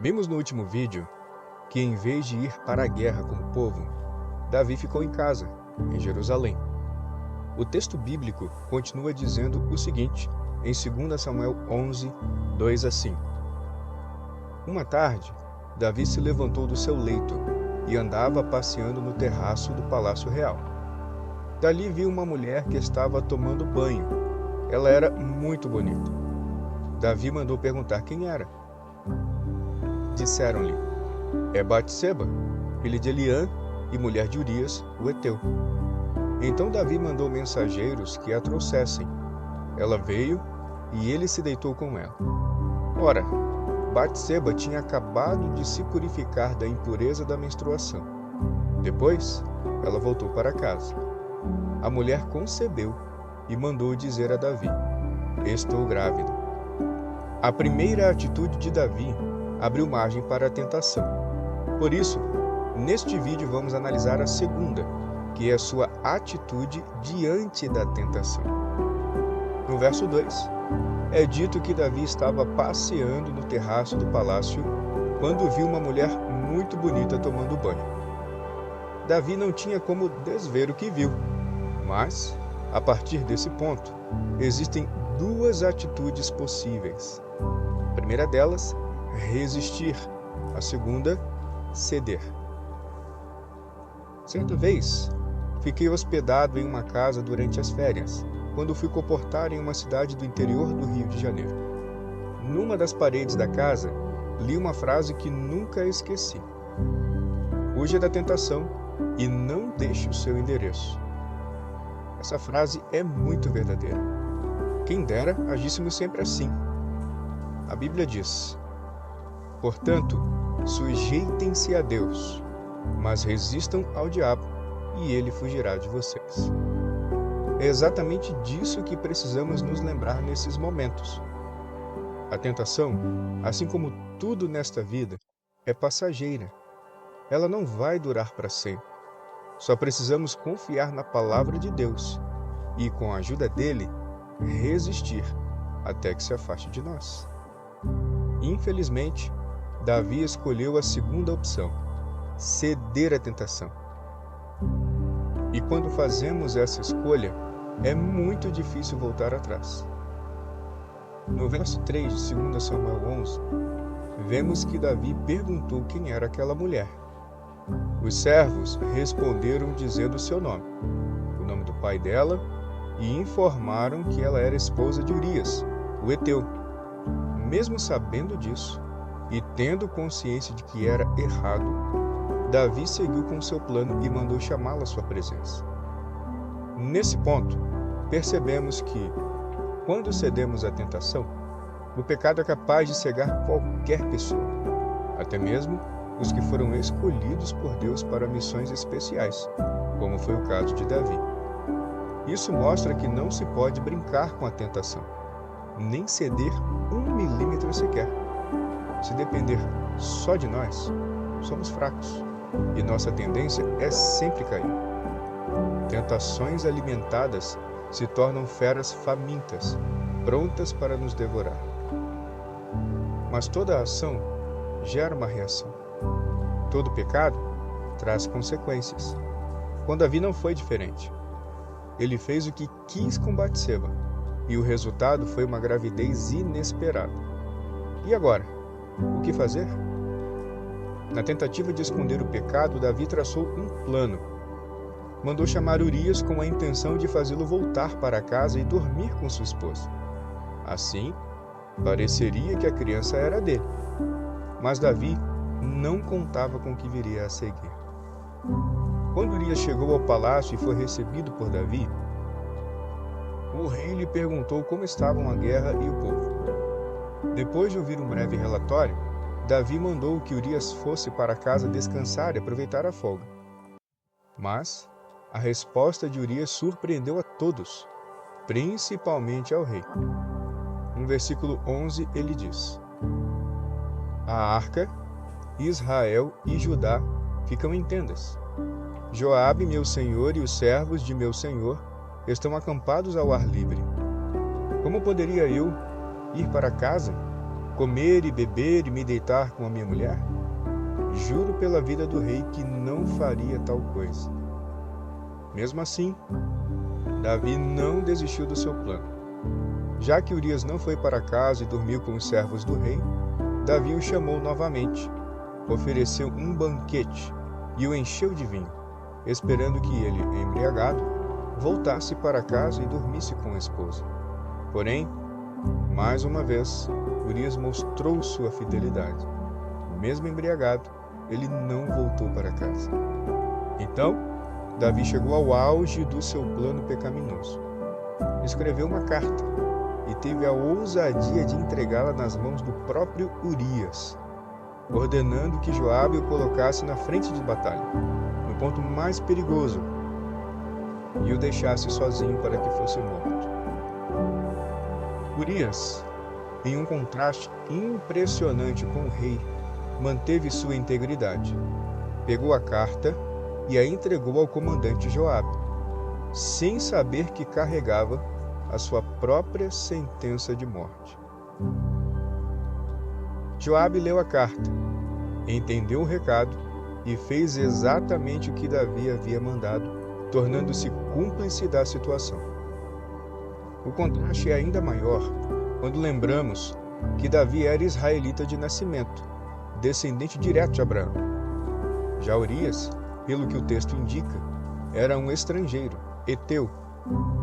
Vimos no último vídeo que, em vez de ir para a guerra com o povo, Davi ficou em casa, em Jerusalém. O texto bíblico continua dizendo o seguinte, em 2 Samuel 11, 2 a 5. Uma tarde, Davi se levantou do seu leito e andava passeando no terraço do palácio real. Dali viu uma mulher que estava tomando banho. Ela era muito bonita. Davi mandou perguntar quem era. Disseram-lhe, é Batseba, filha de Eliã e mulher de Urias, o heteu. Então Davi mandou mensageiros que a trouxessem. Ela veio e ele se deitou com ela. Ora, Batseba tinha acabado de se purificar da impureza da menstruação. Depois, ela voltou para casa. A mulher concebeu e mandou dizer a Davi, estou grávida. A primeira atitude de Davi abriu margem para a tentação. Por isso, neste vídeo vamos analisar a segunda, que é a sua atitude diante da tentação. No verso 2, é dito que Davi estava passeando no terraço do palácio quando viu uma mulher muito bonita tomando banho. Davi não tinha como desver o que viu, mas, a partir desse ponto, existem duas atitudes possíveis. A primeira delas, resistir. A segunda, ceder. Certa vez, fiquei hospedado em uma casa durante as férias, quando fui comportar em uma cidade do interior do Rio de Janeiro. Numa das paredes da casa, li uma frase que nunca esqueci. Fuja da tentação e não deixe o seu endereço. Essa frase é muito verdadeira. Quem dera agíssemos sempre assim. A Bíblia diz, portanto, sujeitem-se a Deus, mas resistam ao diabo, e ele fugirá de vocês. É exatamente disso que precisamos nos lembrar nesses momentos. A tentação, assim como tudo nesta vida, é passageira. Ela não vai durar para sempre. Só precisamos confiar na palavra de Deus e, com a ajuda dele, resistir até que se afaste de nós. Infelizmente, Davi escolheu a segunda opção, ceder à tentação. E quando fazemos essa escolha, é muito difícil voltar atrás. No verso 3 de 2 Samuel 11, vemos que Davi perguntou quem era aquela mulher. Os servos responderam dizendo o seu nome, o nome do pai dela, e informaram que ela era esposa de Urias, o heteu. Mesmo sabendo disso, e tendo consciência de que era errado, Davi seguiu com seu plano e mandou chamá-la à sua presença. Nesse ponto, percebemos que, quando cedemos à tentação, o pecado é capaz de cegar qualquer pessoa, até mesmo os que foram escolhidos por Deus para missões especiais, como foi o caso de Davi. Isso mostra que não se pode brincar com a tentação, nem ceder 1 milímetro sequer. Se depender só de nós, somos fracos, e nossa tendência é sempre cair. Tentações alimentadas se tornam feras famintas, prontas para nos devorar. Mas toda ação gera uma reação. Todo pecado traz consequências. Com Davi não foi diferente. Ele fez o que quis com Batseba, e o resultado foi uma gravidez inesperada. E agora? O que fazer? Na tentativa de esconder o pecado, Davi traçou um plano. Mandou chamar Urias com a intenção de fazê-lo voltar para casa e dormir com sua esposa. Assim, pareceria que a criança era dele. Mas Davi não contava com o que viria a seguir. Quando Urias chegou ao palácio e foi recebido por Davi, o rei lhe perguntou como estavam a guerra e o povo. Depois de ouvir um breve relatório, Davi mandou que Urias fosse para casa descansar e aproveitar a folga. Mas a resposta de Urias surpreendeu a todos, principalmente ao rei. No versículo 11 ele diz, a arca, Israel e Judá ficam em tendas. Joabe, meu senhor, e os servos de meu senhor estão acampados ao ar livre. Como poderia eu ir para casa? comer e beber e me deitar com a minha mulher? Juro pela vida do rei que não faria tal coisa. Mesmo assim, Davi não desistiu do seu plano. Já que Urias não foi para casa e dormiu com os servos do rei, Davi o chamou novamente, ofereceu um banquete e o encheu de vinho, esperando que ele, embriagado, voltasse para casa e dormisse com a esposa. Porém, mais uma vez, Urias mostrou sua fidelidade. Mesmo embriagado, ele não voltou para casa. Então, Davi chegou ao auge do seu plano pecaminoso. Escreveu uma carta e teve a ousadia de entregá-la nas mãos do próprio Urias, ordenando que Joabe o colocasse na frente de batalha, no ponto mais perigoso, e o deixasse sozinho para que fosse morto. Urias, em um contraste impressionante com o rei, manteve sua integridade. Pegou a carta e a entregou ao comandante Joabe, sem saber que carregava a sua própria sentença de morte. Joabe leu a carta, entendeu o recado e fez exatamente o que Davi havia mandado, tornando-se cúmplice da situação. O contraste é ainda maior quando lembramos que Davi era israelita de nascimento, descendente direto de Abraão. Já Urias, pelo que o texto indica, era um estrangeiro, heteu,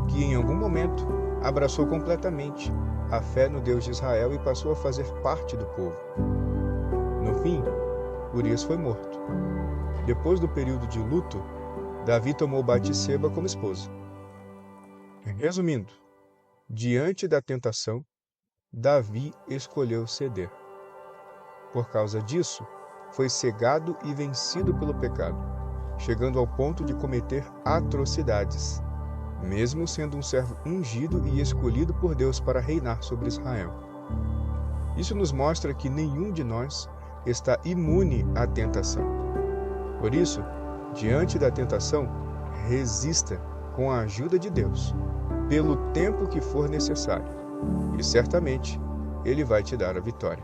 que em algum momento abraçou completamente a fé no Deus de Israel e passou a fazer parte do povo. No fim, Urias foi morto. Depois do período de luto, Davi tomou Batseba como esposa. Resumindo, diante da tentação, Davi escolheu ceder. Por causa disso, foi cegado e vencido pelo pecado, chegando ao ponto de cometer atrocidades, mesmo sendo um servo ungido e escolhido por Deus para reinar sobre Israel. Isso nos mostra que nenhum de nós está imune à tentação. Por isso, diante da tentação, resista com a ajuda de Deus, pelo tempo que for necessário, e certamente Ele vai te dar a vitória.